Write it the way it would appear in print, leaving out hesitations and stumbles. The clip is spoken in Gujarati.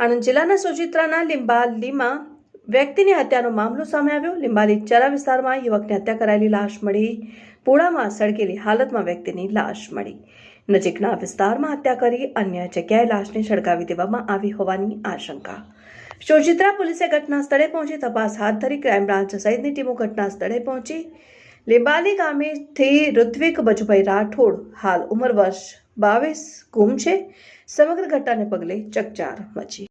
આણંદ જિલ્લાના સોજિત્રાના લીંબાલીમાં વ્યક્તિની હત્યાનો મામલો સામે આવ્યો। લીંબાલી ચરા વિસ્તારમાં યુવકની હત્યા કરાયેલી લાશ મળી। પૂળામાં સળગેલી હાલતમાં વ્યક્તિની લાશ મળી। નજીકના વિસ્તારમાં હત્યા કરી અન્ય જગ્યાએ લાશને સળગાવી દેવામાં આવી હોવાની આશંકા। સોજિત્રા પોલીસે ઘટના સ્થળે પહોંચી તપાસ હાથ ધરી। ક્રાઇમ બ્રાન્ચ સહિતની ટીમો ઘટના સ્થળે પહોંચી। લીંબાલી ગામેથી ઋત્વિક બચુભાઈ રાઠોડ હાલ ઉંમર વર્ષ 22 ગુમ છે। સમગ્ર ઘટનાને પગલે ચકચાર મચી।